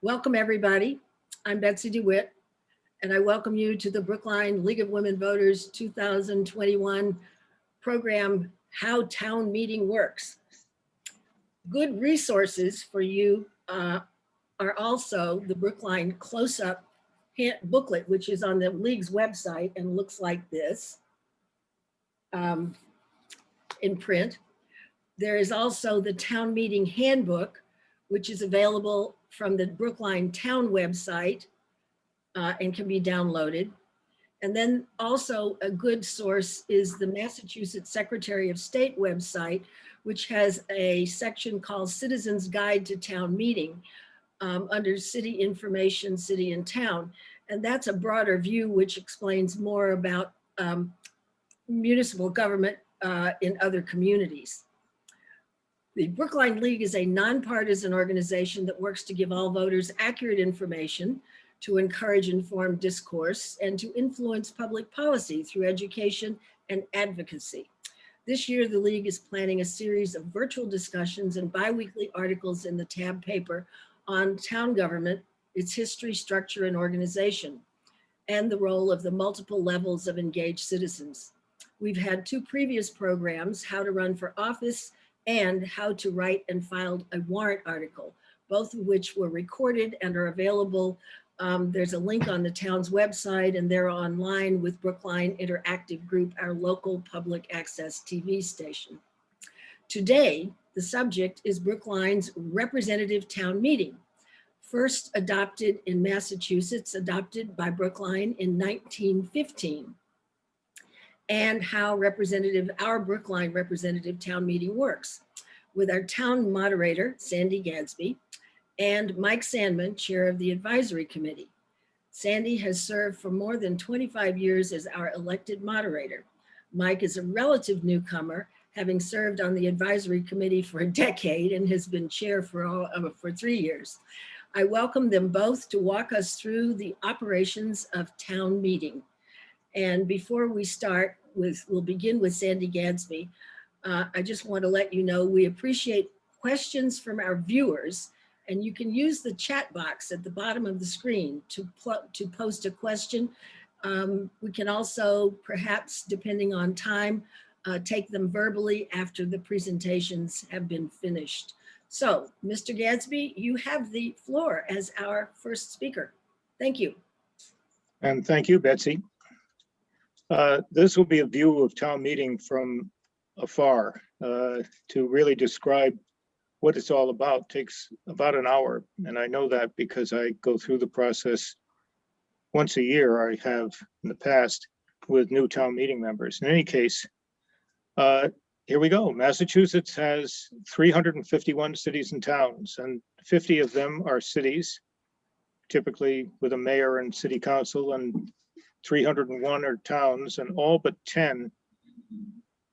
Welcome, everybody. I'm Betsy DeWitt, and I welcome you to the Brookline League of Women Voters 2021 program, How Town Meeting Works. Good resources for you are also the Brookline Close-Up booklet, which is on the League's website and looks like this in print. There is also the Town Meeting Handbook, which is available from the Brookline Town website and can be downloaded. And then also a good source is the Massachusetts Secretary of State website, which has a section called Citizens Guide to Town Meeting under City Information, City and Town. And that's a broader view which explains more about municipal government in other communities. The Brookline League is a nonpartisan organization that works to give all voters accurate information, to encourage informed discourse, and to influence public policy through education and advocacy. This year, the League is planning a series of virtual discussions and biweekly articles in the tab paper on town government, its history, structure, and organization, and the role of the multiple levels of engaged citizens. We've had two previous programs, How to Run for Office and How to Write and File a Warrant Article, both of which were recorded and are available. There's a link on the town's website, and they're online with Brookline Interactive Group, our local public access TV station. Today, the subject is Brookline's representative town meeting, first adopted in Massachusetts, adopted by Brookline in 1915. And how our Brookline representative town meeting works, with our town moderator, Sandy Gadsby, and Mike Sandman, chair of the advisory committee. Sandy has served for more than 25 years as our elected moderator. Mike is a relative newcomer, having served on the advisory committee for a decade and has been chair for 3 years. I welcome them both to walk us through the operations of town meeting. And before we start, we'll begin with Sandy Gadsby. I just want to let you know we appreciate questions from our viewers, and you can use the chat box at the bottom of the screen to post a question. We can also, perhaps depending on time, take them verbally after the presentations have been finished. So, Mr. Gadsby, you have the floor as our first speaker. Thank you. And thank you, Betsy. This will be a view of town meeting from afar. To really describe what it's all about takes about an hour. And I know that because I go through the process once a year. I have in the past with new town meeting members. In any case, here we go. Massachusetts has 351 cities and towns, and 50 of them are cities, typically with a mayor and city council, and 301 are towns, and all but 10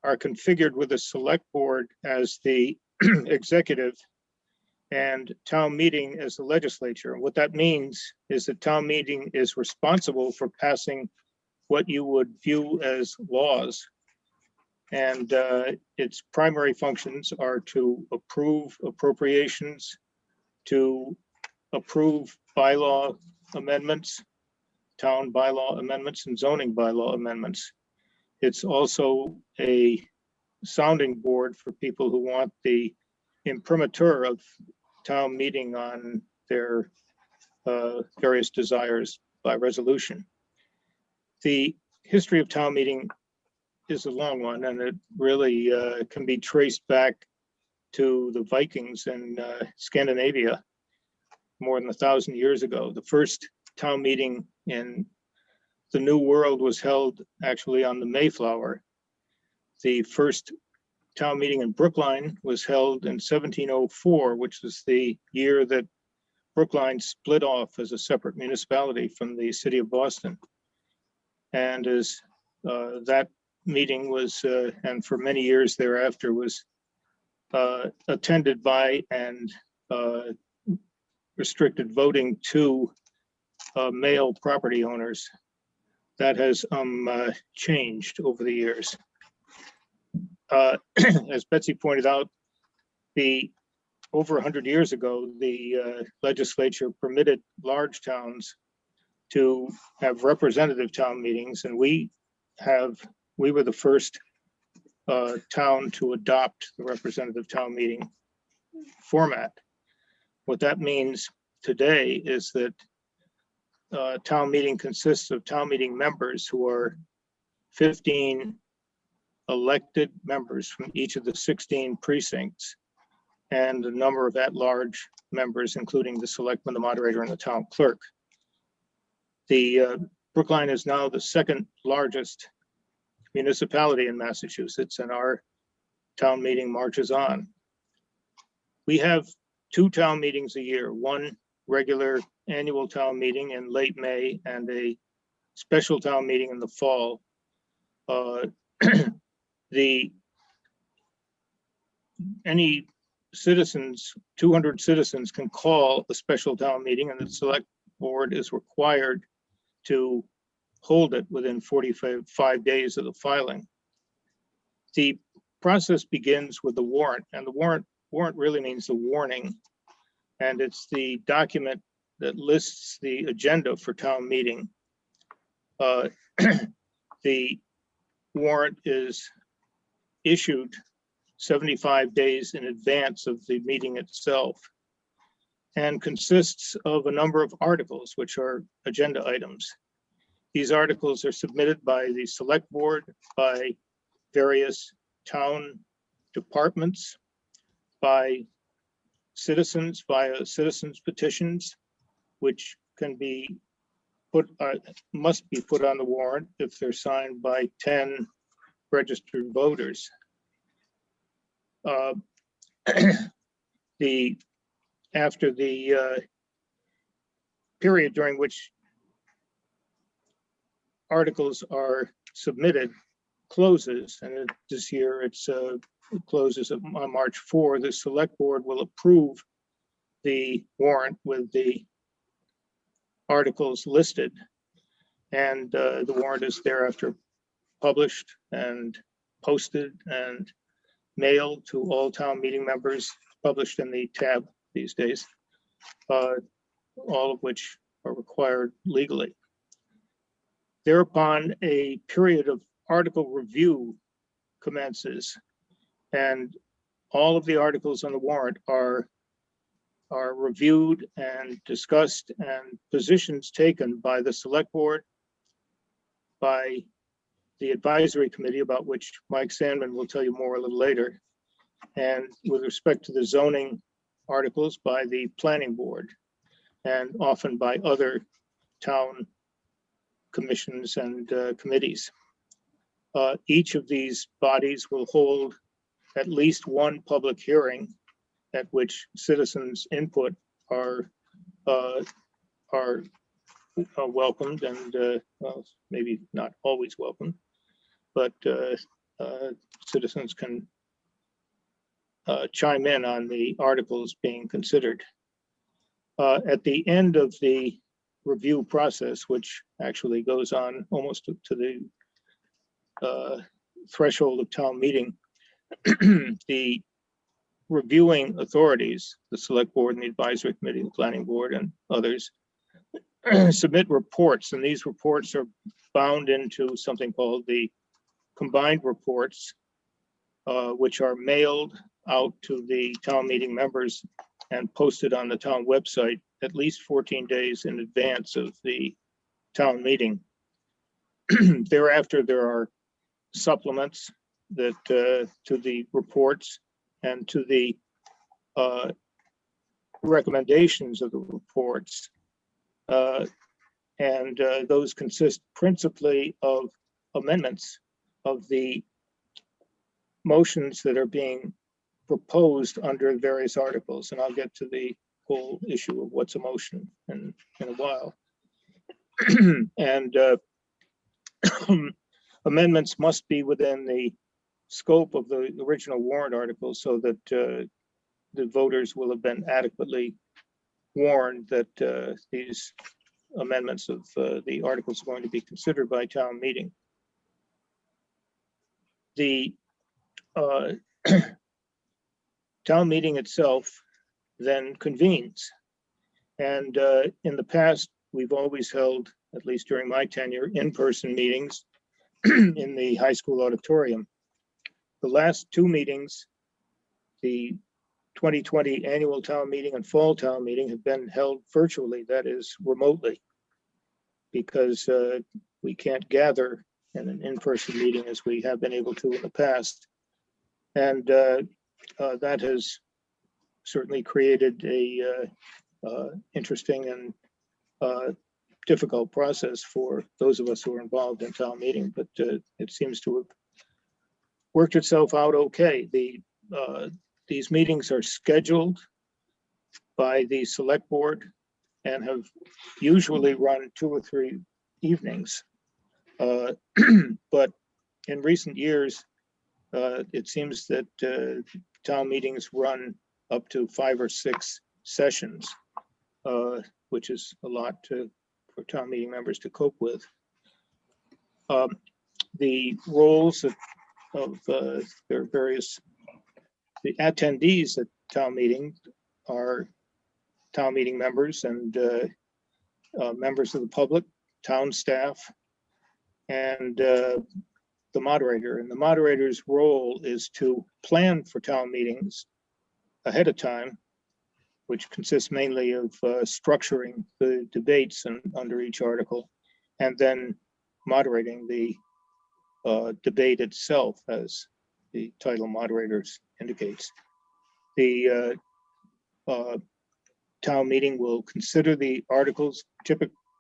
are configured with a select board as the executive and town meeting as the legislature. What that means is that town meeting is responsible for passing what you would view as laws. And its primary functions are to approve appropriations, to approve bylaw amendments, town bylaw amendments, and zoning bylaw amendments. It's also a sounding board for people who want the imprimatur of town meeting on their various desires by resolution. The history of town meeting is a long one, and it really can be traced back to the Vikings in Scandinavia more than 1,000 years ago. The first town meeting in the New World was held actually on the Mayflower. The first town meeting in Brookline was held in 1704, which was the year that Brookline split off as a separate municipality from the city of Boston. And as that meeting was, and for many years thereafter, was attended by and restricted voting to male property owners. That has changed over the years. As Betsy pointed out, the over 100 years ago, the legislature permitted large towns to have representative town meetings, and we were the first town to adopt the representative town meeting format. What that means today is that town meeting consists of town meeting members who are 15 elected members from each of the 16 precincts, and a number of at-large members, including the selectman, the moderator, and the town clerk. The Brookline is now the second largest municipality in Massachusetts, and our town meeting marches on. We have 2 town meetings a year, one regular annual town meeting in late May and a special town meeting in the fall. Any citizens, 200 citizens can call a special town meeting, and the select board is required to hold it within 45 days of the filing. The process begins with the warrant, and the warrant really means the warning, and it's the document that lists the agenda for town meeting. The warrant is issued 75 days in advance of the meeting itself and consists of a number of articles, which are agenda items. These articles are submitted by the select board, by various town departments, by citizens via citizens petitions, which can be must be put on the warrant if they're signed by 10 registered voters. After the period during which articles are submitted closes, and this year it closes on March 4, the select board will approve the warrant with the articles listed, and the warrant is thereafter published and posted and mailed to all town meeting members, published in the tab these days, all of which are required legally. Thereupon, a period of article review commences, and all of the articles on the warrant are reviewed and discussed, and positions taken by the select board, by the advisory committee, about which Mike Sandman will tell you more a little later, and with respect to the zoning articles, by the planning board, and often by other town commissions and committees. Each of these bodies will hold at least one public hearing at which citizens' input are welcomed, and well, maybe not always welcomed, but citizens can chime in on the articles being considered. At the end of the review process, which actually goes on almost to the threshold of town meeting, the reviewing authorities, the select board and the advisory committee, the planning board and others, submit reports, and these reports are bound into something called the combined reports, which are mailed out to the town meeting members and posted on the town website at least 14 days in advance of the town meeting. Thereafter, there are supplements that to the reports and to the recommendations of the reports, and those consist principally of amendments of the motions that are being proposed under various articles, and I'll get to the whole issue of what's a motion in a while. And amendments must be within the scope of the original warrant article, so that the voters will have been adequately warned that these amendments of the articles are going to be considered by town meeting. The town meeting itself then convenes. And in the past, we've always held, at least during my tenure, in-person meetings in the high school auditorium. The last two meetings, the 2020 annual town meeting and fall town meeting, have been held virtually, that is remotely, because we can't gather in an in-person meeting as we have been able to in the past. And that has certainly created a interesting and difficult process for those of us who are involved in town meeting, but it seems to have worked itself out okay. These meetings are scheduled by the select board and have usually run 2 or 3 evenings. But in recent years, it seems that town meetings run up to 5 or 6 sessions, which is a lot for town meeting members to cope with. The roles of their various, the attendees at town meeting are town meeting members and members of the public, town staff, and the moderator. And the moderator's role is to plan for town meetings ahead of time, which consists mainly of structuring the debates under each article, and then moderating the debate itself, as the title moderators indicates. The town meeting will consider the articles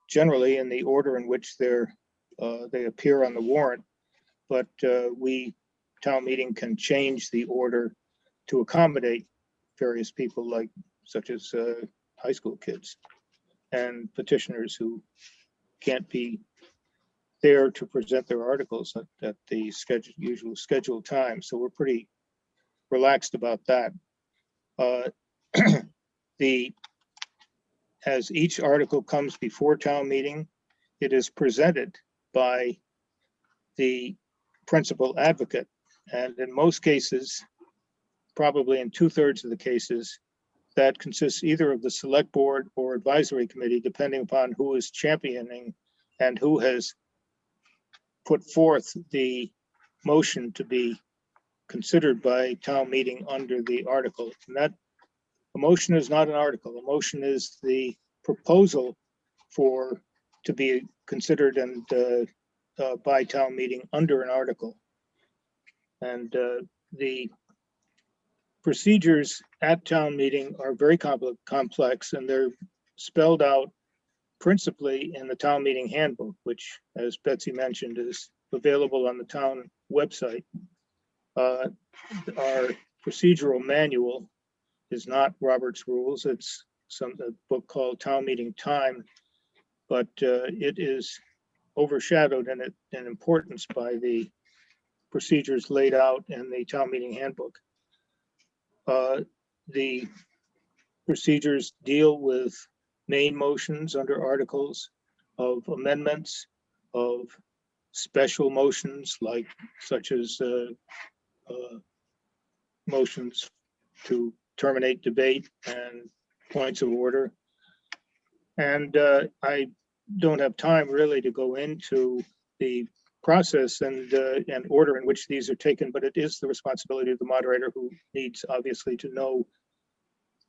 generally in the order in which they appear on the warrant, but town meeting can change the order to accommodate various people, such as high school kids and petitioners who can't be there to present their articles at the usual scheduled time. So we're pretty relaxed about that. As each article comes before town meeting, it is presented by the principal advocate. And in most cases, probably in 2/3 of the cases, that consists either of the select board or advisory committee, depending upon who is championing and who has put forth the motion to be considered by town meeting under the article. And that a motion is not an article. A motion is the proposal to be considered and by town meeting under an article. And the procedures at town meeting are very complex, and they're spelled out principally in the town meeting handbook, which, as Betsy mentioned, is available on the town website. Our procedural manual is not Robert's Rules. It's a book called Town Meeting Time, but it is overshadowed in importance by the procedures laid out in the town meeting handbook. The procedures deal with main motions under articles, of amendments, of special motions such as motions to terminate debate and points of order. And I don't have time really to go into the process and order in which these are taken, but it is the responsibility of the moderator, who needs obviously to know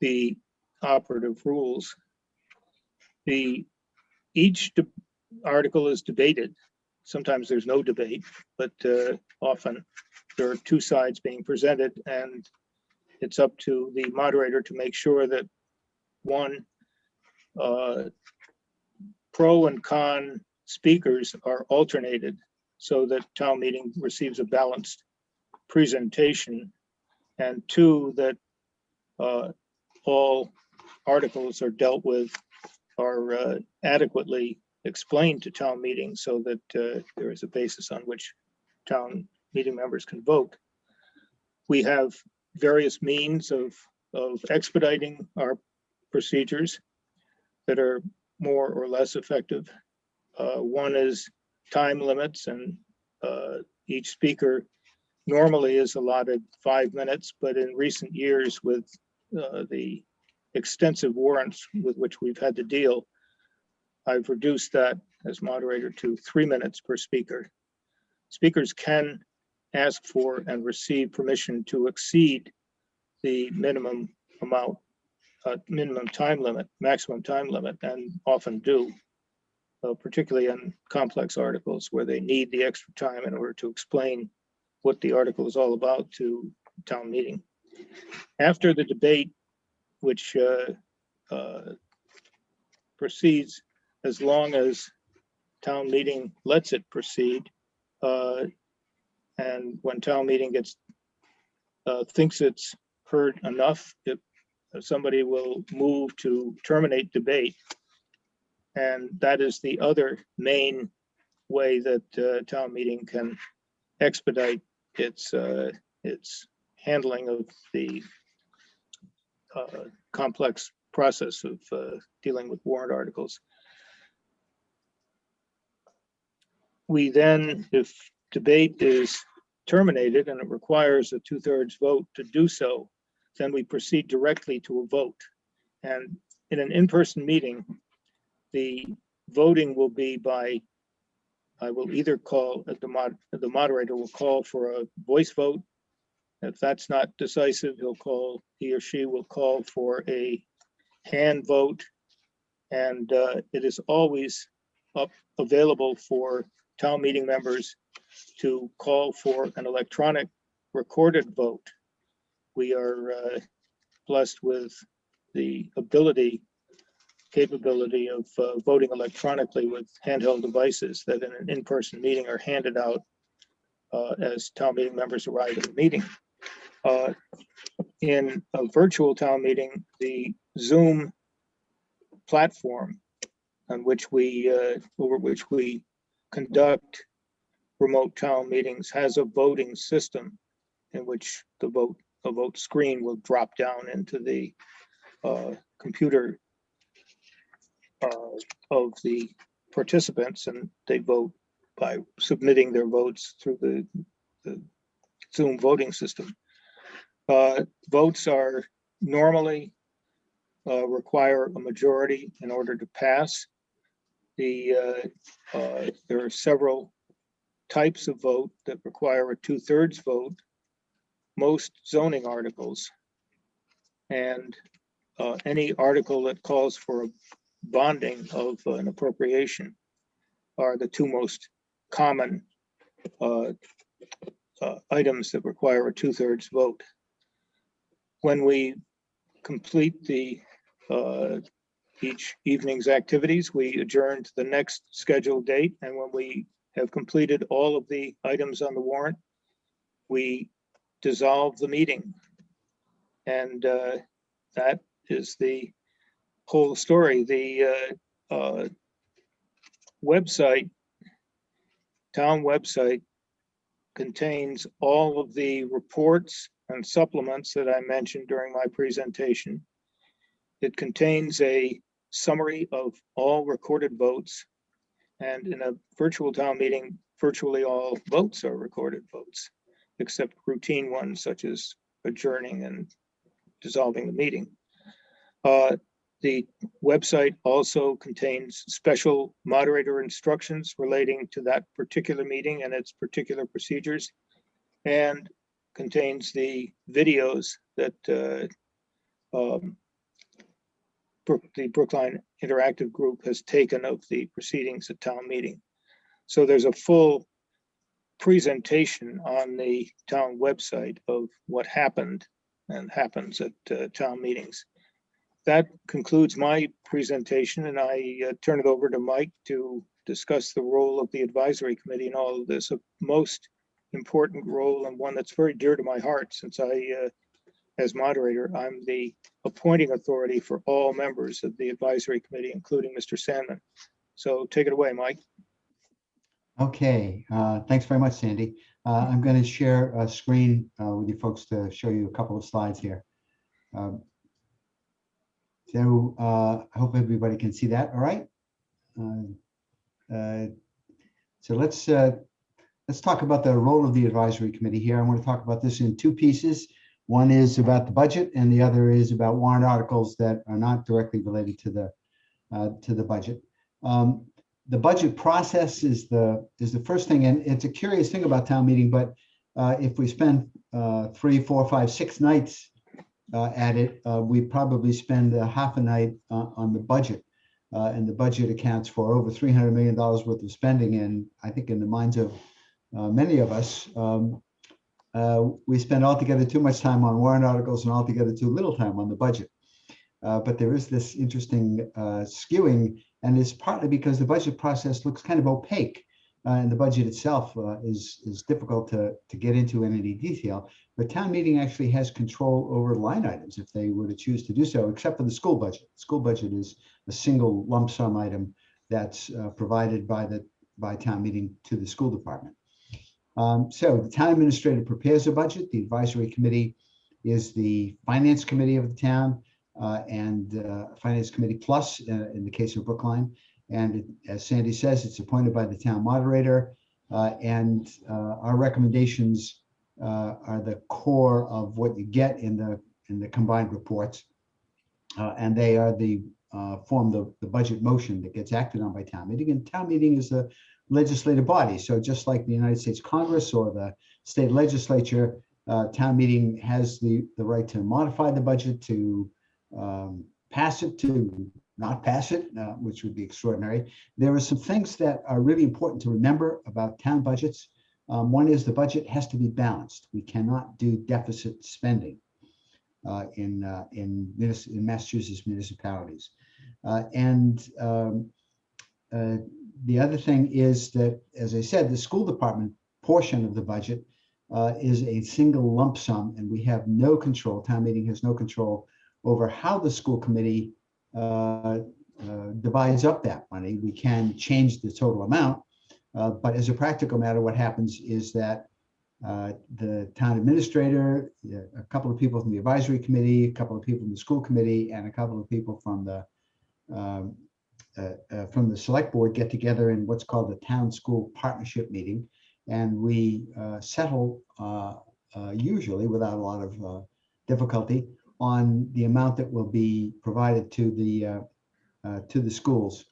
the operative rules. Each article is debated. Sometimes there's no debate, but often there are 2 sides being presented, and it's up to the moderator to make sure that one, pro and con speakers are alternated so that town meeting receives a balanced presentation, and 2, that all articles are dealt with, are adequately explained to town meeting so that there is a basis on which town meeting members can vote. We have various means of expediting our procedures that are more or less effective. One is time limits, and each speaker normally is allotted 5 minutes, but in recent years, with the extensive warrants with which we've had to deal, I've reduced that as moderator to 3 minutes per speaker. Speakers can ask for and receive permission to exceed the minimum amount, minimum time limit, maximum time limit, and often do, particularly on complex articles where they need the extra time in order to explain what the article is all about to town meeting. After the debate, which proceeds as long as town meeting lets it proceed, and when town meeting thinks it's heard enough, somebody will move to terminate debate. And that is the other main way that town meeting can expedite its handling of the complex process of dealing with warrant articles. We then, if debate is terminated and it requires a 2/3 vote to do so, then we proceed directly to a vote. And in an in-person meeting, the voting will be by, I will either call, the moderator will call for a voice vote. If that's not decisive, he or she will call for a hand vote. And it is always available for town meeting members to call for an electronic recorded vote. We are blessed with the capability of voting electronically with handheld devices that in an in-person meeting are handed out as town meeting members arrive at the meeting. In a virtual town meeting, the Zoom platform on which over which we conduct remote town meetings has a voting system in which a vote screen will drop down into the computer of the participants, and they vote by submitting their votes through the Zoom voting system. Votes are normally require a majority in order to pass. There are several types of vote that require a 2/3 vote. Most zoning articles and any article that calls for a bonding of an appropriation are the two most common items that require a 2/3 vote. When we complete each evening's activities, we adjourn to the next scheduled date, and when we have completed all of the items on the warrant, we dissolve the meeting. And that is the whole story. The town website contains all of the reports and supplements that I mentioned during my presentation. It contains a summary of all recorded votes, and in a virtual town meeting, virtually all votes are recorded votes, except routine ones such as adjourning and dissolving the meeting. The website also contains special moderator instructions relating to that particular meeting and its particular procedures, and contains the videos that the Brookline Interactive Group has taken of the proceedings at town meeting. So there's a full presentation on the town website of what happened and happens at town meetings. That concludes my presentation, and I turn it over to Mike to discuss the role of the advisory committee in all of this, a most important role and one that's very dear to my heart, since as moderator, I'm the appointing authority for all members of the advisory committee, including Mr. Sandman. So take it away, Mike. Okay, thanks very much, Sandy. I'm going to share a screen with you folks to show you a couple of slides here. So I hope everybody can see that. All right. So let's talk about the role of the advisory committee here. I want to talk about this in two pieces. One is about the budget, and the other is about warrant articles that are not directly related to the budget. The budget process is the first thing, and it's a curious thing about town meeting. But if we spend 3, 4, 5, 6 nights at it, we probably spend a half a night on the budget. And the budget accounts for over $300 million worth of spending. And I think in the minds of many of us, we spend altogether too much time on warrant articles and altogether too little time on the budget. But there is this interesting skewing, and it's partly because the budget process looks kind of opaque. And the budget itself is difficult to get into in any detail. But town meeting actually has control over line items if they were to choose to do so, except for the school budget. The school budget is a single lump sum item that's provided by town meeting to the school department. So the town administrator prepares a budget. The advisory committee is the finance committee of the town, and finance committee plus in the case of Brookline. And as Sandy says, it's appointed by the town moderator, and our recommendations are the core of what you get in the combined reports, and they are the form the budget motion that gets acted on by town meeting. And town meeting is a legislative body, so just like the United States Congress or the state legislature, town meeting has the right to modify the budget, to pass it, to not pass it, which would be extraordinary. There are some things that are really important to remember about town budgets. One is the budget has to be balanced. We cannot do deficit spending in Massachusetts municipalities. And the other thing is that, as I said, the school department portion of the budget is a single lump sum, and we have no control. Town meeting has no control over how the school committee divides up that money. We can change the total amount, but as a practical matter, what happens is that the town administrator, a couple of people from the advisory committee, a couple of people from the school committee, and a couple of people from the select board get together in what's called the town school partnership meeting, and we settle usually without a lot of difficulty on the amount that will be provided to the schools.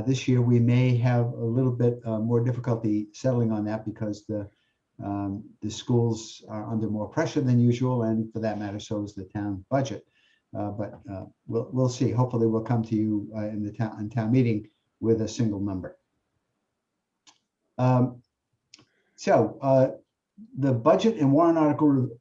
This year, we may have a little bit more difficulty settling on that because the schools are under more pressure than usual, and for that matter, so is the town budget. But we'll see. Hopefully, we'll come to you in town meeting with a single number. The budget and warrant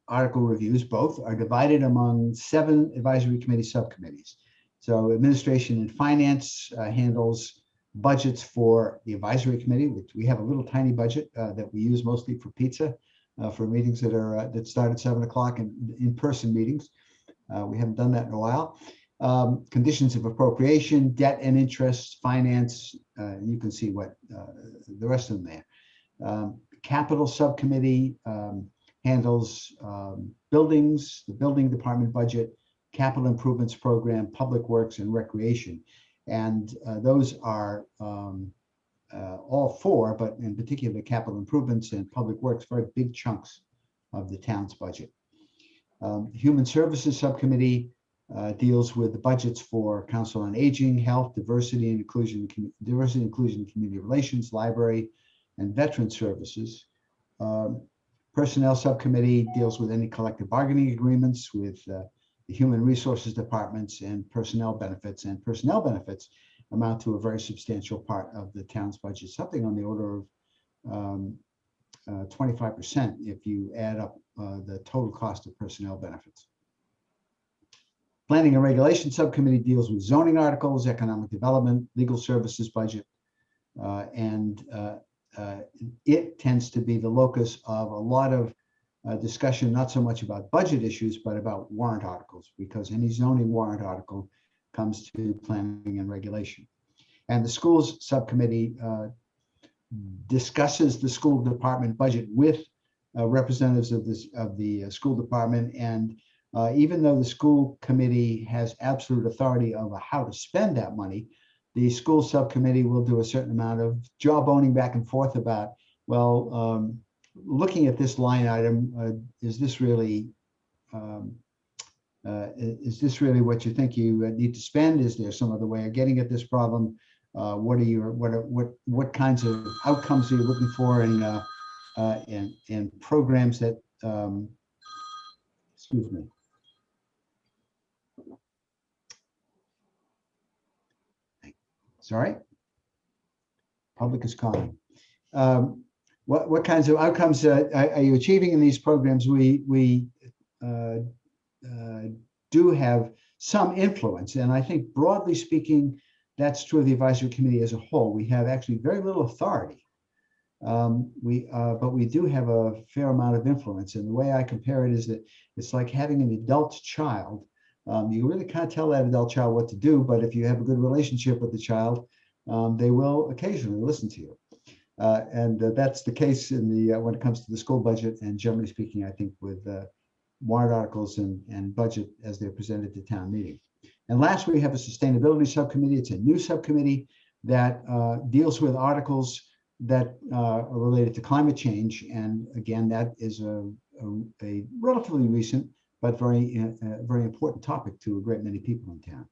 article reviews both are divided among 7 advisory committee subcommittees. So administration and finance handles budgets for the advisory committee, which we have a little tiny budget that we use mostly for pizza, for meetings that start at 7 o'clock and in-person meetings. We haven't done that in a while. Conditions of appropriation, debt and interest, finance, you can see what the rest of them there. Capital subcommittee handles buildings, the building department budget, capital improvements program, public works, and recreation. And those are all 4, but in particular, capital improvements and public works, very big chunks of the town's budget. Human Services Subcommittee deals with the budgets for Council on Aging, Health, Diversity and Inclusion, Community Relations, Library, and Veteran Services. Personnel Subcommittee deals with any collective bargaining agreements with the Human Resources Departments and personnel benefits. And personnel benefits amount to a very substantial part of the town's budget, something on the order of 25% if you add up the total cost of personnel benefits. Planning and Regulation Subcommittee deals with zoning articles, economic development, legal services budget, and it tends to be the locus of a lot of discussion, not so much about budget issues, but about warrant articles, because any zoning warrant article comes to planning and regulation. And the schools subcommittee discusses the school department budget with representatives of the school department. And even though the school committee has absolute authority over how to spend that money, the school subcommittee will do a certain amount of jawboning back and forth about, well, looking at this line item, is this really is this really what you think you need to spend? Is there some other way of getting at this problem? What kinds of outcomes are you looking for in programs that excuse me. Sorry, public is calling. What kinds of outcomes are you achieving in these programs? We do have some influence, and I think broadly speaking, that's true of the advisory committee as a whole. We have actually very little authority, but we do have a fair amount of influence. And the way I compare it is that it's like having an adult child. You really can't tell that adult child what to do, but if you have a good relationship with the child, they will occasionally listen to you. And that's the case in the when it comes to the school budget, and generally speaking, I think with warrant articles and budget as they're presented to town meeting. And last, we have a sustainability subcommittee. It's a new subcommittee that deals with articles that are related to climate change. And again, that is a relatively recent but very important topic to a great many people in town.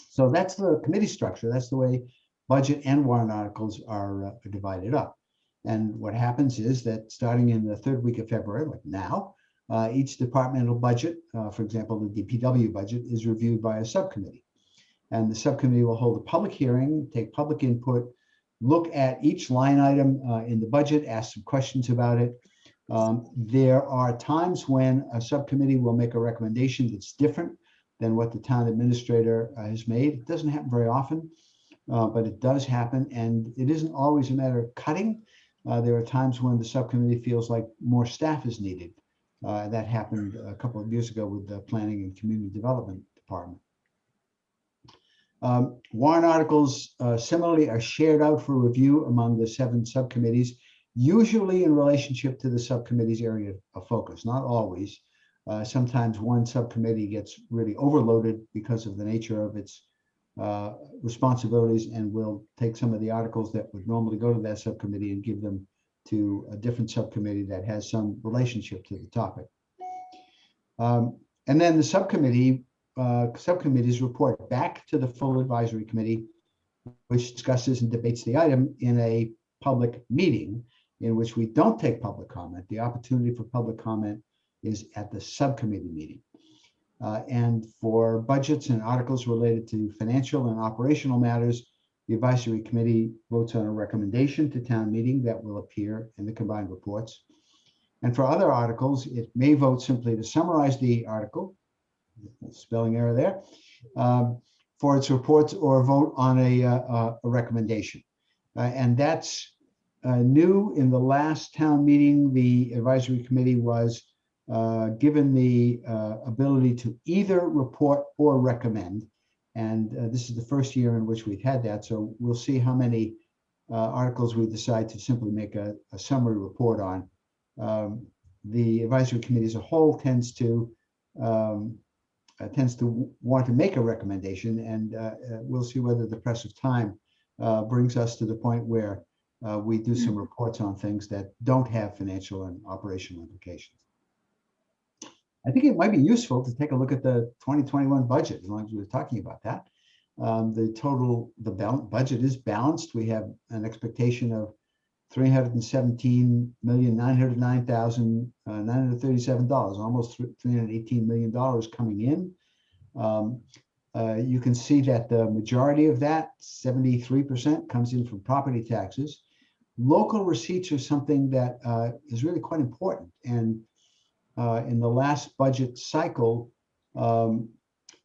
So that's the committee structure. That's the way budget and warrant articles are divided up. And what happens is that starting in the third week of February, like now, each departmental budget, for example, the DPW budget, is reviewed by a subcommittee. And the subcommittee will hold a public hearing, take public input, look at each line item in the budget, ask some questions about it. There are times when a subcommittee will make a recommendation that's different than what the town administrator has made. It doesn't happen very often, but it does happen. And it isn't always a matter of cutting. There are times when the subcommittee feels like more staff is needed. That happened a couple of years ago with the Planning and Community Development Department. Warrant articles similarly are shared out for review among the 7 subcommittees, usually in relationship to the subcommittee's area of focus, not always. Sometimes one subcommittee gets really overloaded because of the nature of its responsibilities, and will take some of the articles that would normally go to that subcommittee and give them to a different subcommittee that has some relationship to the topic. And then the subcommittees report back to the full advisory committee, which discusses and debates the item in a public meeting in which we don't take public comment. The opportunity for public comment is at the subcommittee meeting. And for budgets and articles related to financial and operational matters, the advisory committee votes on a recommendation to town meeting that will appear in the combined reports. And for other articles, it may vote simply to summarize the article, spelling error there, for its reports, or vote on a recommendation. And that's new in the last town meeting. The advisory committee was given the ability to either report or recommend. And this is the first year in which we've had that. So we'll see how many articles we decide to simply make a summary report on. The advisory committee as a whole tends to want to make a recommendation, and we'll see whether the press of time brings us to the point where we do some reports on things that don't have financial and operational implications. I think it might be useful to take a look at the 2021 budget, as long as we're talking about that. The budget is balanced. We have an expectation of $317,909,937, almost $318 million coming in. You can see that the majority of that, 73%, comes in from property taxes. Local receipts are something that is really quite important. And in the last budget cycle,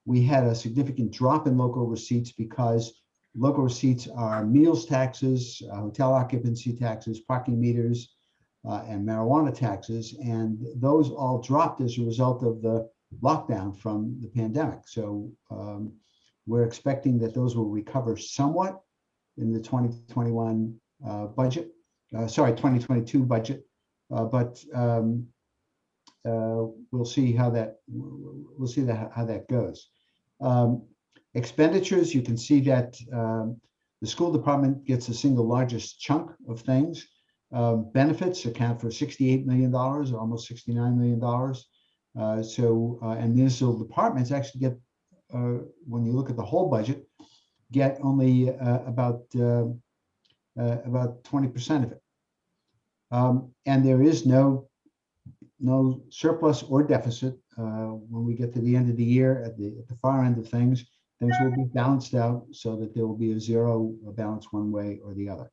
we had a significant drop in local receipts because local receipts are meals taxes, hotel occupancy taxes, parking meters, and marijuana taxes. And those all dropped as a result of the lockdown from the pandemic. So we're expecting that those will recover somewhat in the 2021 budget, 2022 budget, but we'll see how that goes. Expenditures, you can see that the school department gets the single largest chunk of things. Benefits account for $68 million, almost $69 million. And municipal departments actually get, when you look at the whole budget, get only about 20% of it. And there is no surplus or deficit when we get to the end of the year. At the far end of things will be balanced out so that there will be a zero balance one way or the other.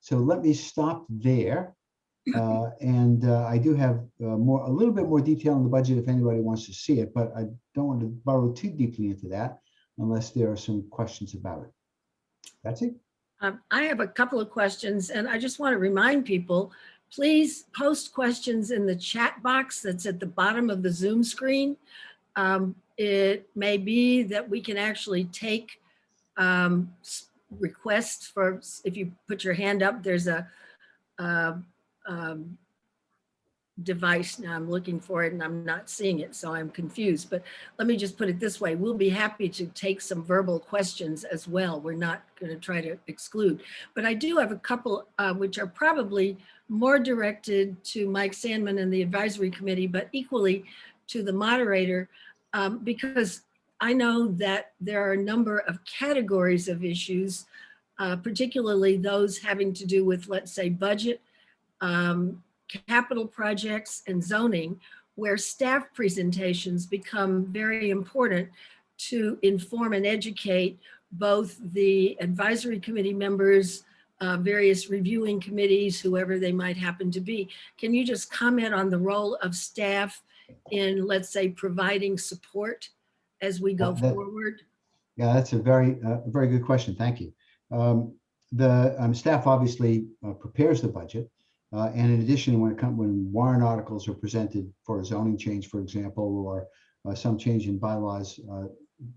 So let me stop there. And I do have a little bit more detail on the budget if anybody wants to see it, but I don't want to burrow too deeply into that unless there are some questions about it. That's it. I have a couple of questions, and I just want to remind people, please post questions in the chat box that's at the bottom of the Zoom screen. It may be that we can actually take requests for, if you put your hand up, there's a device. Now I'm looking for it and I'm not seeing it, so I'm confused. But let me just put it this way. We'll be happy to take some verbal questions as well. We're not going to try to exclude. But I do have a couple which are probably more directed to Mike Sandman and the advisory committee, but equally to the moderator, because I know that there are a number of categories of issues, particularly those having to do with, let's say, budget, capital projects, and zoning, where staff presentations become very important to inform and educate both the advisory committee members, various reviewing committees, whoever they might happen to be. Can you just comment on the role of staff in, let's say, providing support as we go forward? Yeah, that's a very good question. Thank you. The staff obviously prepares the budget. And in addition, when warrant articles are presented for a zoning change, for example, or some change in bylaws,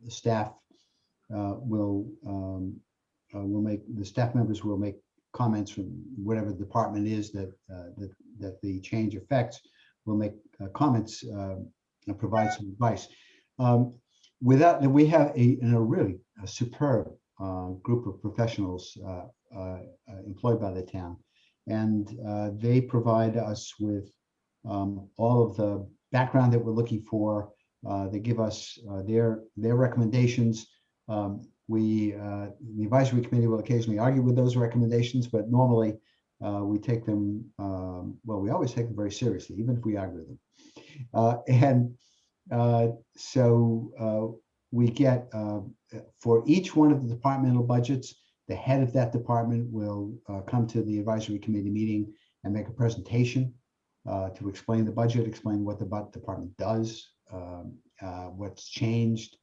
the staff the staff members will make comments from whatever department is that the change affects. Will make comments and provide some advice. We have a really superb group of professionals employed by the town. And they provide us with all of the background that we're looking for. They give us their recommendations. The advisory committee will occasionally argue with those recommendations, but normally we take them, we always take them very seriously, even if we argue with them. So we get, for each one of the departmental budgets, the head of that department will come to the advisory committee meeting and make a presentation to explain the budget, explain what the department does, what's changed.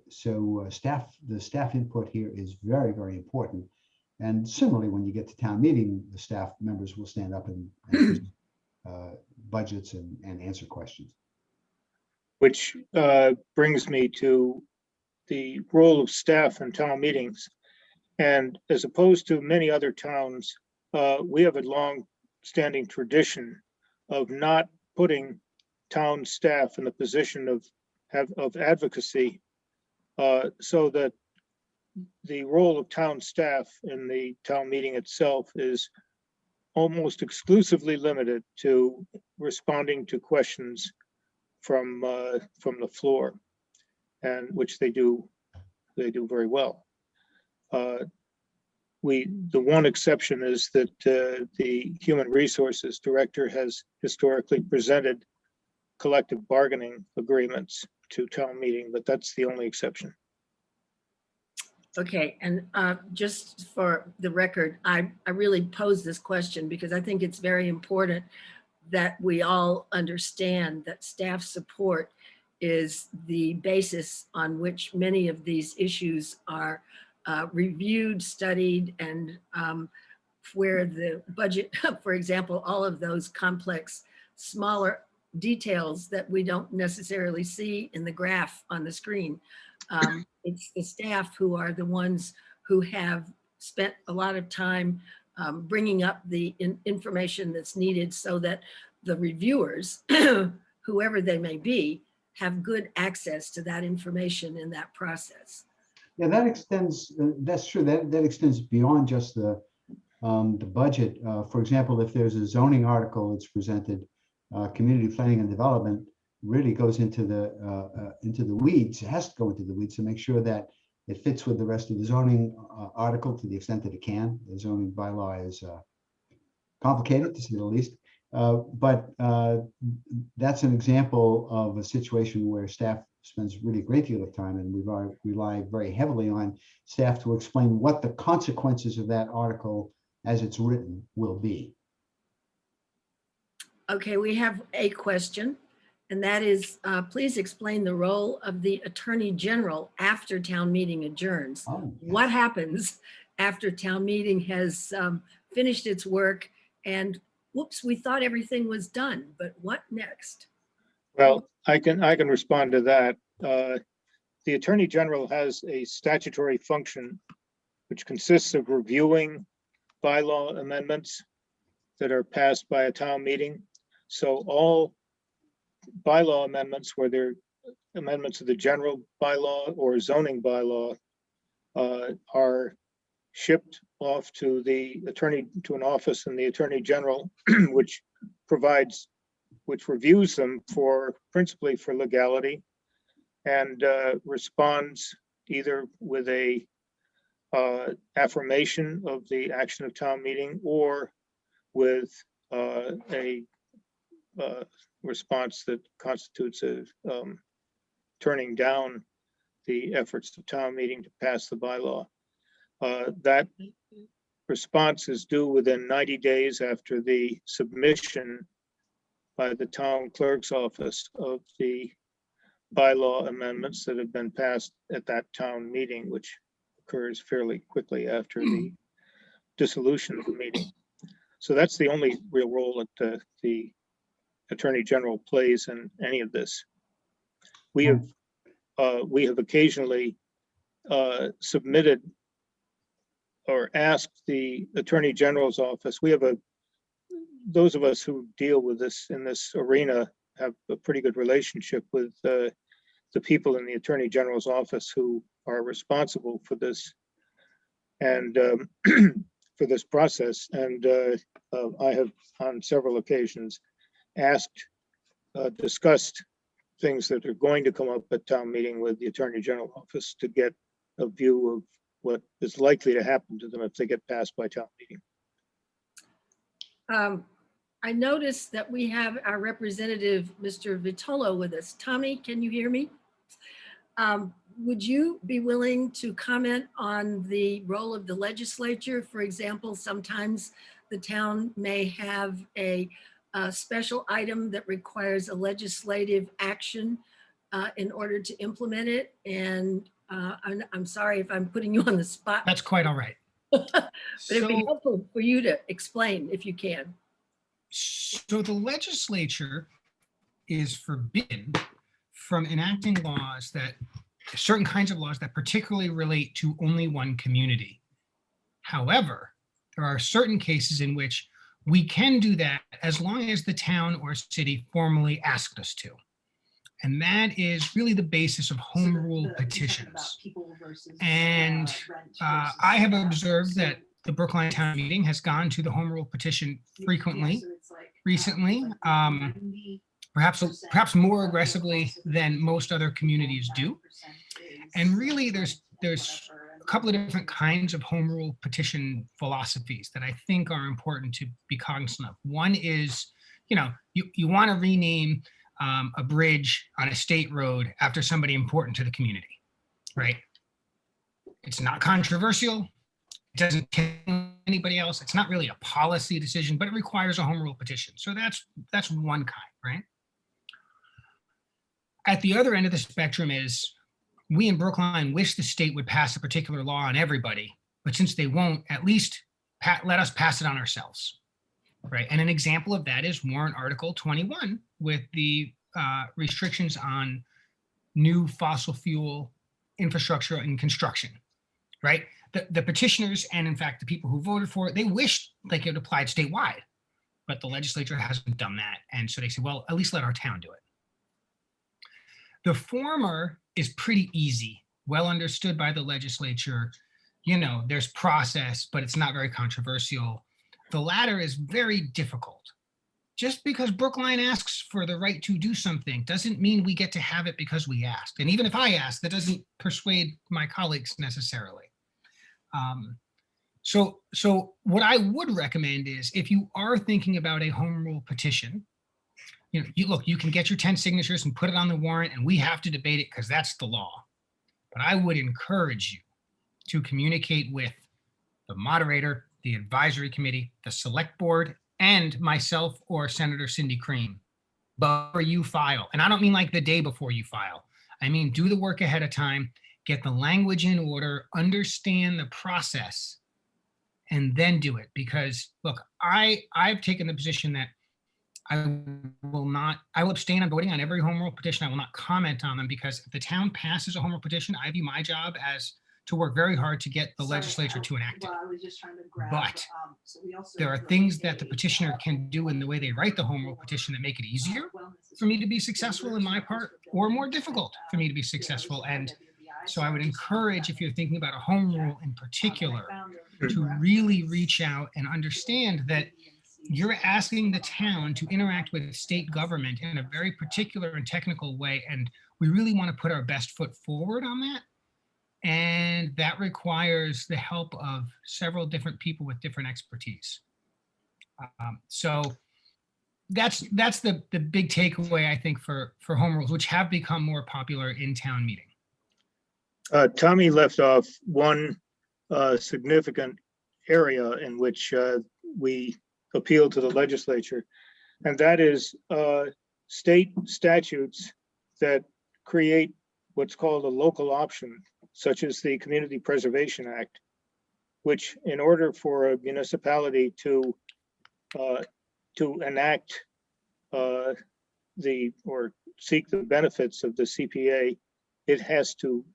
So the staff input here is very, very important. And similarly, when you get to town meeting, the staff members will stand up and present budgets and answer questions. Which brings me to the role of staff in town meetings. And as opposed to many other towns, we have a long-standing tradition of not putting town staff in the position of advocacy, so that the role of town staff in the town meeting itself is almost exclusively limited to responding to questions from the floor, and which they do very well. The one exception is that the Human Resources Director has historically presented collective bargaining agreements to town meeting, but that's the only exception. Okay, and just for the record, I really pose this question because I think it's very important that we all understand that staff support is the basis on which many of these issues are reviewed, studied, and where the budget, for example, all of those complex, smaller details that we don't necessarily see in the graph on the screen. It's the staff who are the ones who have spent a lot of time bringing up the information that's needed so that the reviewers, whoever they may be, have good access to that information in that process. Yeah, that extends, that's true, that extends beyond just the budget. For example, if there's a zoning article that's presented, community planning and development really goes into the weeds. It has to go into the weeds to make sure that it fits with the rest of the zoning article to the extent that it can. The zoning bylaw is complicated, to say the least. But that's an example of a situation where staff spends really a great deal of time, and we rely very heavily on staff to explain what the consequences of that article as it's written will be. Okay, we have a question, and that is, please explain the role of the Attorney General after town meeting adjourns. Oh, yes. What happens after town meeting has finished its work and whoops, we thought everything was done, but what next? Well, I can respond to that. The Attorney General has a statutory function which consists of reviewing bylaw amendments that are passed by a town meeting. So all bylaw amendments, whether amendments of the general bylaw or zoning bylaw, are shipped off to an office in the Attorney General, which reviews them principally for legality, and responds either with a affirmation of the action of town meeting or with a response that constitutes a turning down the efforts of town meeting to pass the bylaw. That response is due within 90 days after the submission by the town clerk's office of the bylaw amendments that have been passed at that town meeting, which occurs fairly quickly after the dissolution of the meeting. So that's the only real role that the Attorney General plays in any of this. We have occasionally submitted or asked the Attorney General's office. Those of us who deal with this in this arena have a pretty good relationship with the people in the Attorney General's office who are responsible for this and for this process. And I have on several occasions discussed things that are going to come up at town meeting with the Attorney General office to get a view of what is likely to happen to them if they get passed by town meeting. I noticed that we have our representative, Mr. Vitolo, with us. Tommy, can you hear me? Would you be willing to comment on the role of the legislature? For example, sometimes the town may have a special item that requires a legislative action in order to implement it. And I'm sorry if I'm putting you on the spot. That's quite all right. But it'd be helpful for you to explain if you can. So the legislature is forbidden from enacting certain kinds of laws that particularly relate to only one community. However, there are certain cases in which we can do that as long as the town or city formally asked us to. And that is really the basis of home rule petitions. And I have observed that the Brookline Town Meeting has gone to the home rule petition frequently recently, perhaps more aggressively than most other communities do. And really, there's a couple of different kinds of home rule petition philosophies that I think are important to be cognizant of. One is, you want to rename a bridge on a state road after somebody important to the community, right? It's not controversial. It doesn't kill anybody else. It's not really a policy decision, but it requires a home rule petition. So that's one kind, right? At the other end of the spectrum is we in Brookline wish the state would pass a particular law on everybody, but since they won't, at least let us pass it on ourselves, right? And an example of that is Warrant Article 21 with the restrictions on new fossil fuel infrastructure and construction, right? The petitioners and in fact the people who voted for it, they wished like it applied statewide, but the legislature hasn't done that. And so they said, well, at least let our town do it. The former is pretty easy, well understood by the legislature. There's process, but it's not very controversial. The latter is very difficult just because Brookline asks for the right to do something doesn't mean we get to have it because we asked. And even if I ask, that doesn't persuade my colleagues necessarily. So what I would recommend is if you are thinking about a home rule petition, you can get your 10 signatures and put it on the warrant, and we have to debate it because that's the law. But I would encourage you to communicate with the moderator, the advisory committee, the select board, and myself or Senator Cindy Cream before you file. And I don't mean like the day before you file. I mean, do the work ahead of time, get the language in order, understand the process, and then do it. Because look, I've taken the position that I will abstain on voting on every home rule petition. I will not comment on them because if the town passes a home rule petition, I view my job as to work very hard to get the legislature to enact it. But there are things that the petitioner can do in the way they write the home rule petition that make it easier for me to be successful in my part, or more difficult for me to be successful. And so I would encourage, if you're thinking about a home rule in particular, to really reach out and understand that you're asking the town to interact with state government in a very particular and technical way. And we really want to put our best foot forward on that. And that requires the help of several different people with different expertise. So that's the big takeaway, I think, for home rules, which have become more popular in town meeting. Tommy left off one significant area in which we appeal to the legislature, and that is state statutes that create what's called a local option, such as the Community Preservation Act, which in order for a municipality to enact or seek the benefits of the CPA, it has to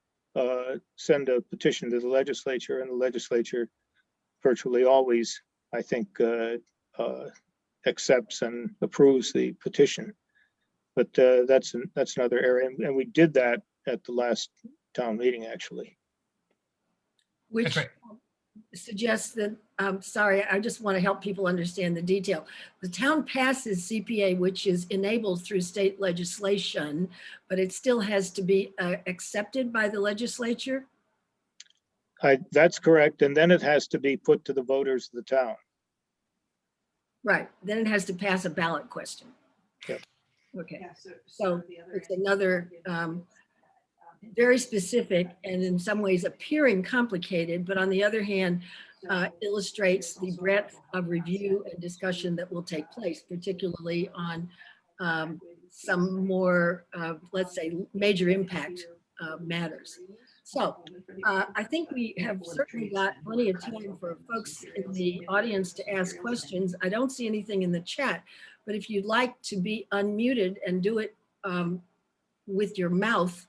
send a petition to the legislature, and the legislature virtually always, I think, accepts and approves the petition. But that's another area, and we did that at the last town meeting, actually. Which suggests that, sorry, I just want to help people understand the detail. The town passes CPA, which is enabled through state legislation, but it still has to be accepted by the legislature? That's correct, and then it has to be put to the voters of the town. Right, then it has to pass a ballot question. Yep. Okay, so it's another very specific and in some ways appearing complicated, but on the other hand, illustrates the breadth of review and discussion that will take place, particularly on some more, let's say, major impact matters. So I think we have certainly got plenty of time for folks in the audience to ask questions. I don't see anything in the chat, but if you'd like to be unmuted and do it with your mouth,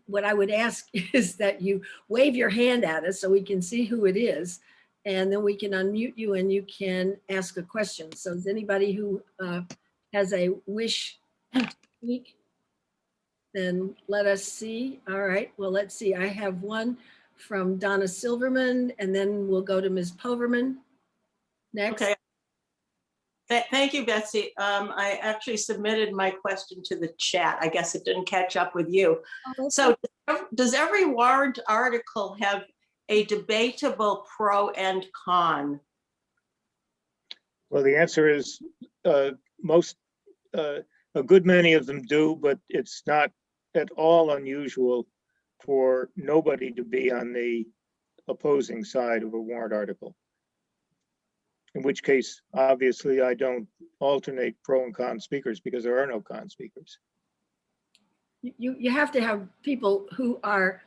what I would ask is that you wave your hand at us so we can see who it is, and then we can unmute you and you can ask a question. So is anybody who has a wish to speak? Then let us see. All right, well, let's see. I have one from Donna Silverman, and then we'll go to Ms. Poverman next. Okay. Thank you, Betsy. I actually submitted my question to the chat. I guess it didn't catch up with you. So does every warrant article have a debatable pro and con? Well, the answer is a good many of them do, but it's not at all unusual for nobody to be on the opposing side of a warrant article. In which case, obviously, I don't alternate pro and con speakers because there are no con speakers. You have to have people who are,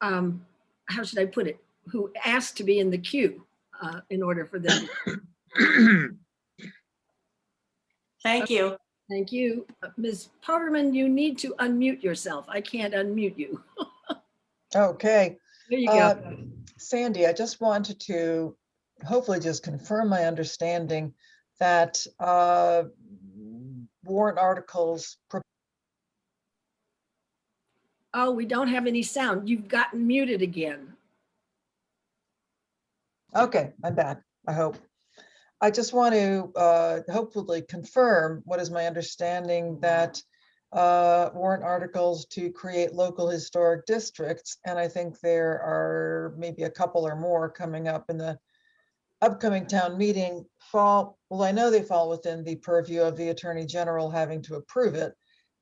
how should I put it, who ask to be in the queue in order for them. Thank you. Thank you. Ms. Poverman, you need to unmute yourself. I can't unmute you. Okay. There you go. Sandy, I just wanted to hopefully just confirm my understanding that warrant articles. Oh, we don't have any sound. You've gotten muted again. Okay, I'm back, I hope. I just want to hopefully confirm what is my understanding, that warrant articles to create local historic districts. And I think there are maybe a couple or more coming up in the upcoming town meeting fall. Well, I know they fall within the purview of the Attorney General having to approve it.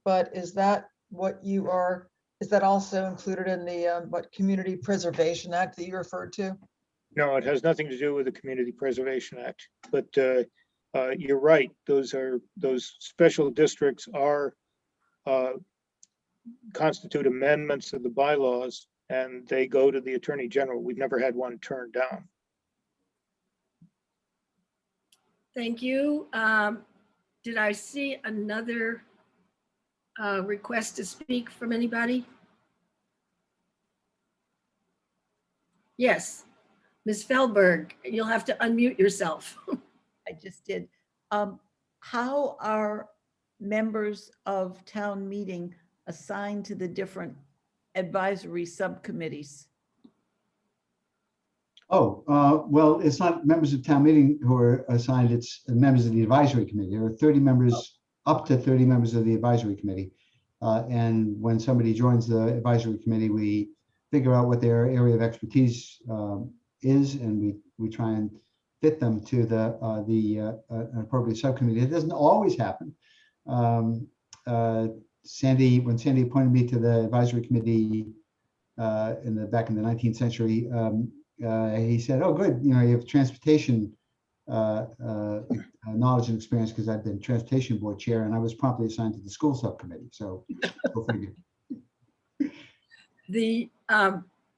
But is that what you are, is that also included in the what Community Preservation Act that you referred to? No, it has nothing to do with the Community Preservation Act, but you're right. Those special districts are constitute amendments of the bylaws, and they go to the Attorney General. We've never had one turned down. Thank you. Did I see another request to speak from anybody? Yes, Ms. Feldberg, you'll have to unmute yourself. I just did. How are members of town meeting assigned to the different advisory subcommittees? Oh, well, it's not members of town meeting who are assigned, it's members of the advisory committee. There are 30 members, up to 30 members of the advisory committee. And when somebody joins the advisory committee, we figure out what their area of expertise is, and we try and fit them to the appropriate subcommittee. It doesn't always happen. Sandy, when Sandy appointed me to the advisory committee back in the 19th century, he said, "Oh, good, you have transportation knowledge and experience," because I've been transportation board chair, and I was promptly assigned to the school subcommittee. So go figure. The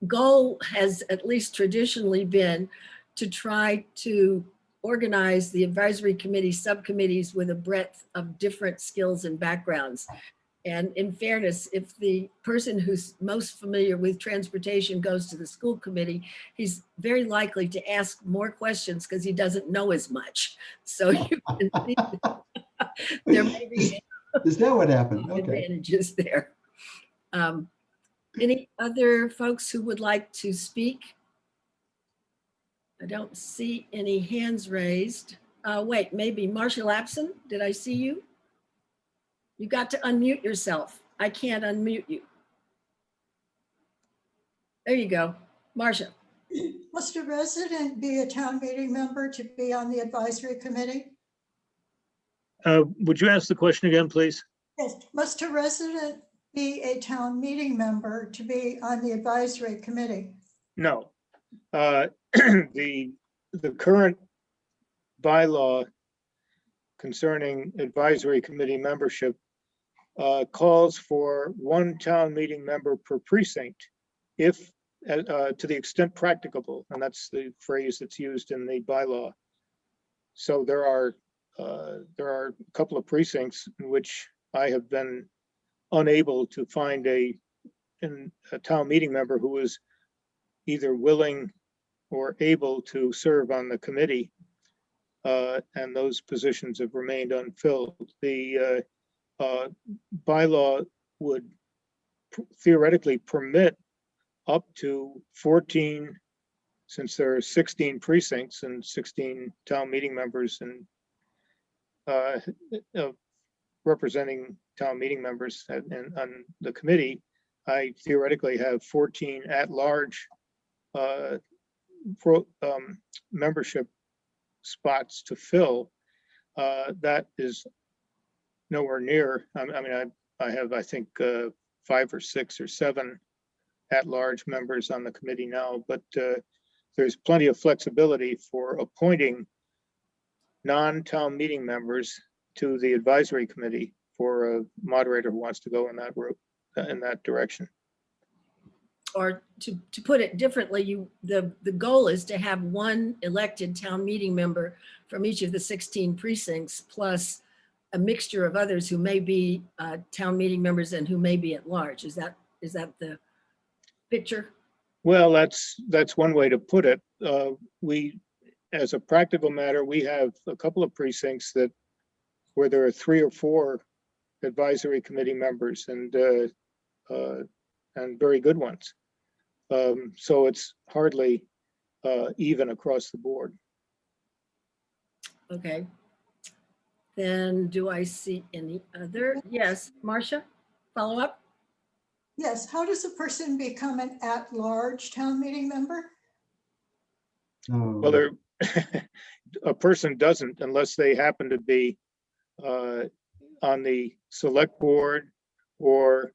goal has at least traditionally been to try to organize the advisory committee subcommittees with a breadth of different skills and backgrounds. And in fairness, if the person who's most familiar with transportation goes to the school committee, he's very likely to ask more questions because he doesn't know as much. So you can see there may be Is that what happened? Okay. advantages there. Any other folks who would like to speak? I don't see any hands raised. Wait, maybe Marcia Lapson, did I see you? You got to unmute yourself. I can't unmute you. There you go, Marcia. Must a resident be a town meeting member to be on the advisory committee? Would you ask the question again, please? Yes, must a resident be a town meeting member to be on the advisory committee? No. The current bylaw concerning advisory committee membership calls for one town meeting member per precinct, if to the extent practicable, and that's the phrase that's used in the bylaw. So there are a couple of precincts in which I have been unable to find a town meeting member who is either willing or able to serve on the committee, and those positions have remained unfilled. The bylaw would theoretically permit up to 14, since there are 16 precincts and 16 town meeting members and representing town meeting members on the committee. I theoretically have 14 at-large membership spots to fill. That is nowhere near. I mean, I have, I think, 5 or 6 or 7 at-large members on the committee now, but there's plenty of flexibility for appointing non-town meeting members to the advisory committee for a moderator who wants to go in that route, in that direction. Or to put it differently, the goal is to have one elected town meeting member from each of the 16 precincts, plus a mixture of others who may be town meeting members and who may be at large. Is that the picture? Well, that's one way to put it. We, as a practical matter, we have a couple of precincts where there are 3 or 4 advisory committee members, and very good ones. So it's hardly even across the board. Okay. Then do I see any other? Yes, Marcia, follow up? Yes, how does a person become an at-large town meeting member? Well, there, a person doesn't unless they happen to be on the select board or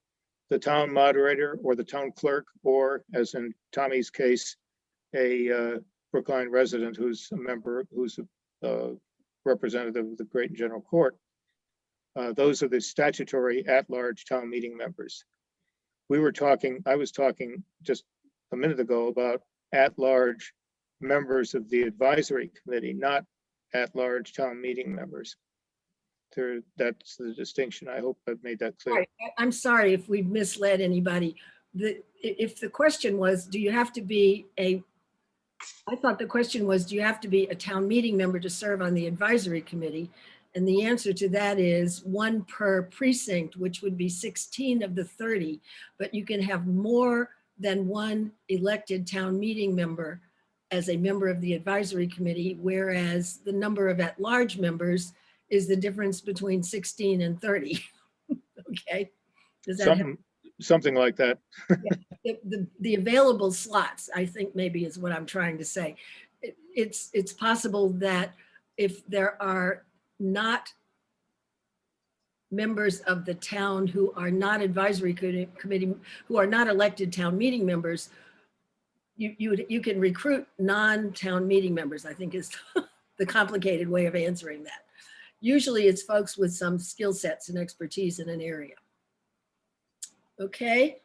the town moderator or the town clerk, or as in Tommy's case, a Brookline resident who's a member, who's a representative of the Great and General Court. Those are the statutory at-large town meeting members. I was talking just a minute ago about at-large members of the advisory committee, not at-large town meeting members. That's the distinction. I hope I've made that clear. Right. I'm sorry if we've misled anybody. If the question was, do you have to be I thought the question was, do you have to be a town meeting member to serve on the advisory committee? And the answer to that is 1 per precinct, which would be 16 of the 30, but you can have more than 1 elected town meeting member as a member of the advisory committee, whereas the number of at-large members is the difference between 16 and 30. Okay? Does that help? Something like that. The available slots, I think maybe is what I'm trying to say. It's possible that if there are not members of the town who are not advisory committee, who are not elected town meeting members, you can recruit non-town meeting members, I think is the complicated way of answering that. Usually it's folks with some skill sets and expertise in an area. Okay.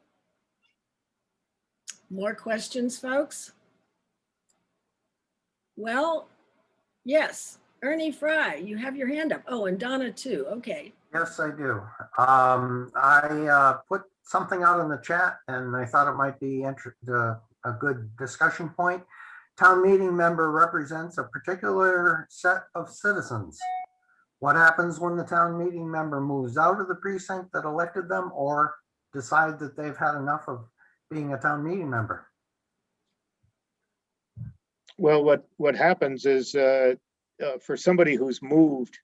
More questions, folks? Well, yes, Ernie Fry, you have your hand up. Oh, and Donna too. Okay. Yes, I do. I put something out in the chat and I thought it might be a good discussion point. Town meeting member represents a particular set of citizens. What happens when the town meeting member moves out of the precinct that elected them or decide that they've had enough of being a town meeting member? Well, what happens is for somebody who's moved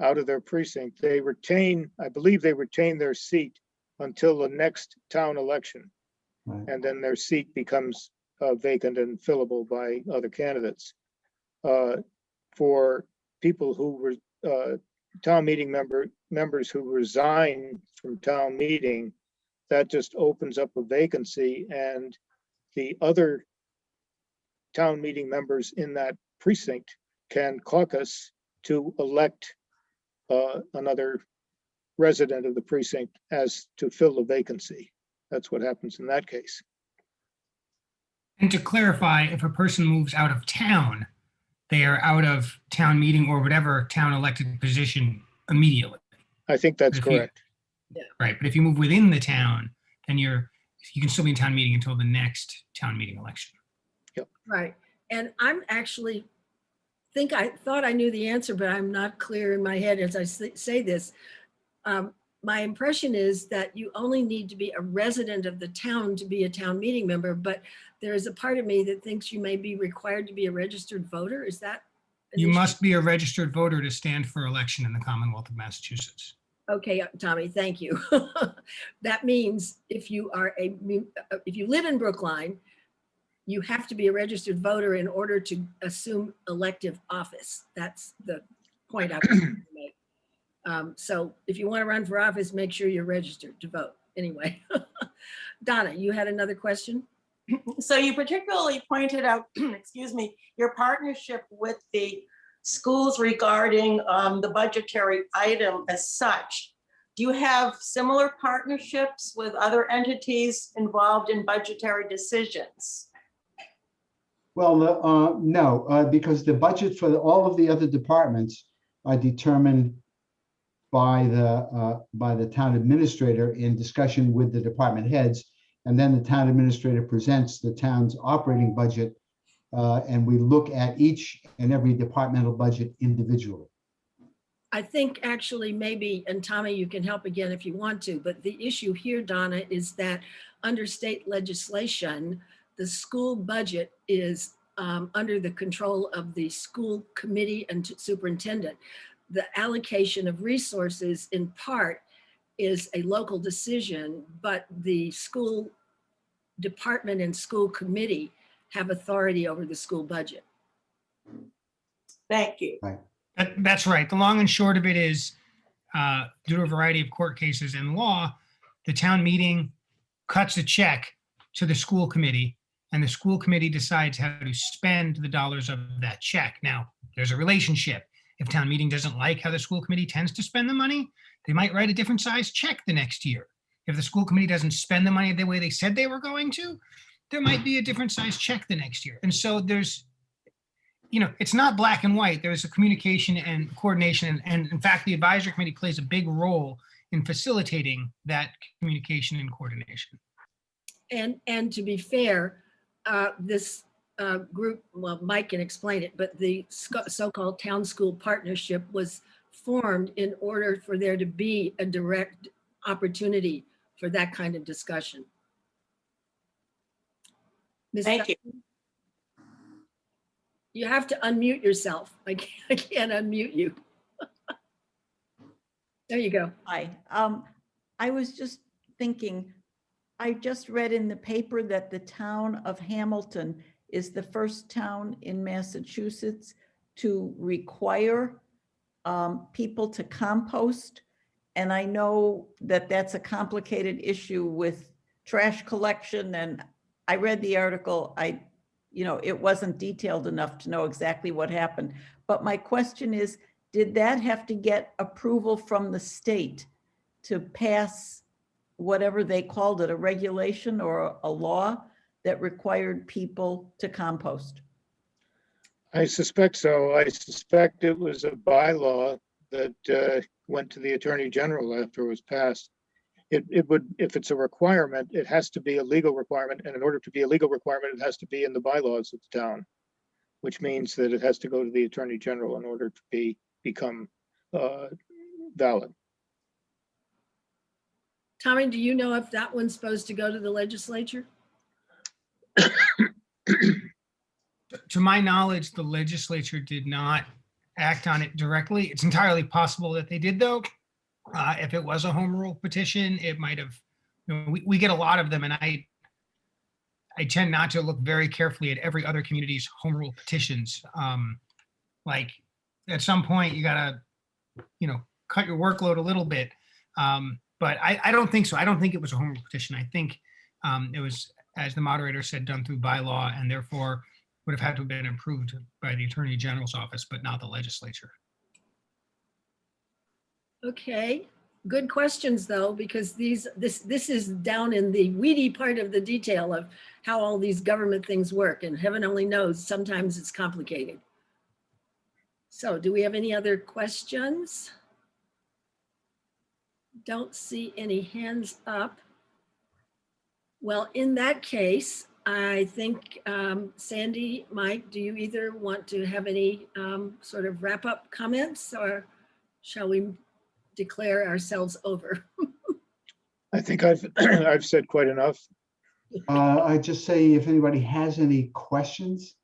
out of their precinct, they retain, I believe they retain their seat until the next town election. Right. And then their seat becomes vacant and fillable by other candidates. For people who were town meeting members who resign from town meeting, that just opens up a vacancy, and the other town meeting members in that precinct can caucus to elect another resident of the precinct as to fill the vacancy. That's what happens in that case. And to clarify, if a person moves out of town, they are out of town meeting or whatever town elected position immediately. I think that's correct. Right, but if you move within the town, then you can still be in town meeting until the next town meeting election. Right. And I'm actually I thought I knew the answer, but I'm not clear in my head as I say this. My impression is that you only need to be a resident of the town to be a town meeting member, but there is a part of me that thinks you may be required to be a registered voter. Is that? You must be a registered voter to stand for election in the Commonwealth of Massachusetts. Okay, Tommy, thank you. That means if you live in Brookline, you have to be a registered voter in order to assume elective office. That's the point I was trying to make. So if you want to run for office, make sure you're registered to vote. Anyway, Donna, you had another question? So you particularly pointed out, excuse me, your partnership with the schools regarding the budgetary item as such. Do you have similar partnerships with other entities involved in budgetary decisions? Well, no, because the budget for all of the other departments are determined by the town administrator in discussion with the department heads. And then the town administrator presents the town's operating budget, and we look at each and every departmental budget individually. I think actually maybe, and Tommy, you can help again if you want to, but the issue here, Donna, is that under state legislation, the school budget is under the control of the school committee and superintendent. The allocation of resources in part is a local decision, but the school department and school committee have authority over the school budget. Thank you. That's right. The long and short of it is, due to a variety of court cases and law, the town meeting cuts a check to the school committee, and the school committee decides how to spend the dollars of that check. Now, there's a relationship. If town meeting doesn't like how the school committee tends to spend the money, they might write a different size check the next year. If the school committee doesn't spend the money the way they said they were going to, there might be a different size check the next year. And so there's, it's not black and white. There's a communication and coordination. And in fact, the advisory committee plays a big role in facilitating that communication and coordination. And to be fair, this group, well, Mike can explain it, but the so-called town school partnership was formed in order for there to be a direct opportunity for that kind of discussion. Ms. Thank you. You have to unmute yourself. I can't unmute you. There you go. Hi, I was just thinking, I just read in the paper that the town of Hamilton is the first town in Massachusetts to require people to compost. And I know that that's a complicated issue with trash collection. And I read the article. It wasn't detailed enough to know exactly what happened. But my question is, did that have to get approval from the state to pass whatever they called it, a regulation or a law that required people to compost? I suspect so. I suspect it was a bylaw that went to the Attorney General after it was passed. It would, if it's a requirement, it has to be a legal requirement. And in order to be a legal requirement, it has to be in the bylaws of the town, which means that it has to go to the Attorney General in order to become valid. Tommy, do you know if that one's supposed to go to the legislature? To my knowledge, the legislature did not act on it directly. It's entirely possible that they did, though. If it was a home rule petition, it might have, we get a lot of them, and I tend not to look very carefully at every other community's home rule petitions. Like at some point you gotta, cut your workload a little bit. But I don't think so. I don't think it was a home rule petition. I think it was, as the moderator said, done through bylaw, and therefore would have had to have been approved by the Attorney General's office, but not the legislature. Okay, good questions though, because this is down in the weedy part of the detail of how all these government things work, and heaven only knows, sometimes it's complicated. So do we have any other questions? Don't see any hands up. Well, in that case, I think Sandy, Mike, do you either want to have any sort of wrap-up comments, or shall we declare ourselves over? I think I've said quite enough. I just say if anybody has any questions,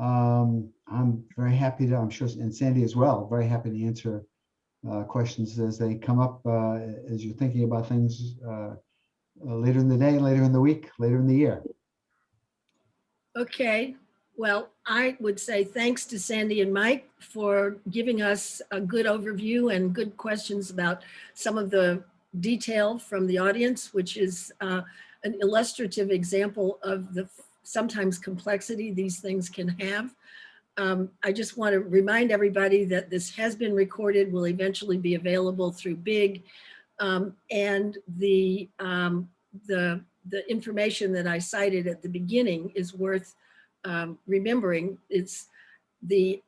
I'm very happy to, I'm sure, and Sandy as well, very happy to answer questions as they come up, as you're thinking about things later in the day, later in the week, later in the year. Okay, well, I would say thanks to Sandy and Mike for giving us a good overview and good questions about some of the detail from the audience, which is an illustrative example of the sometimes complexity these things can have. I just want to remind everybody that this has been recorded, will eventually be available through BIG, and the information that I cited at the beginning is worth remembering. It's the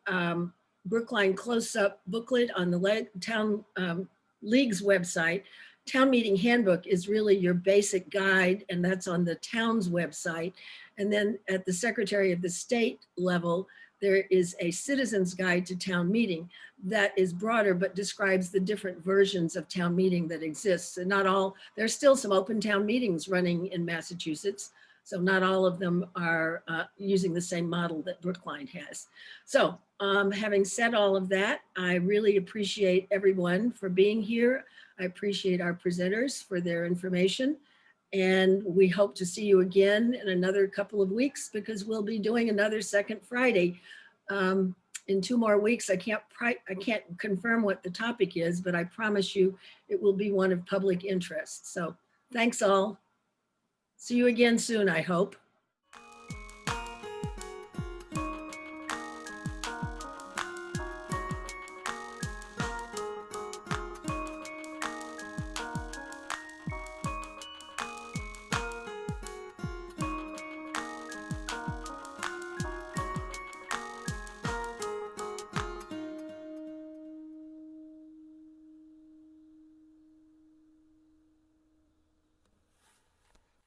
Brookline close-up booklet on the town league's website. Town meeting handbook is really your basic guide, and that's on the town's website. And then at the Secretary of the State level, there is a citizen's guide to town meeting that is broader, but describes the different versions of town meeting that exists. And not all, there's still some open town meetings running in Massachusetts. So not all of them are using the same model that Brookline has. So having said all of that, I really appreciate everyone for being here. I appreciate our presenters for their information. And we hope to see you again in another couple of weeks because we'll be doing another second Friday. In 2 more weeks, I can't confirm what the topic is, but I promise you it will be one of public interest. So thanks all. See you again soon, I hope.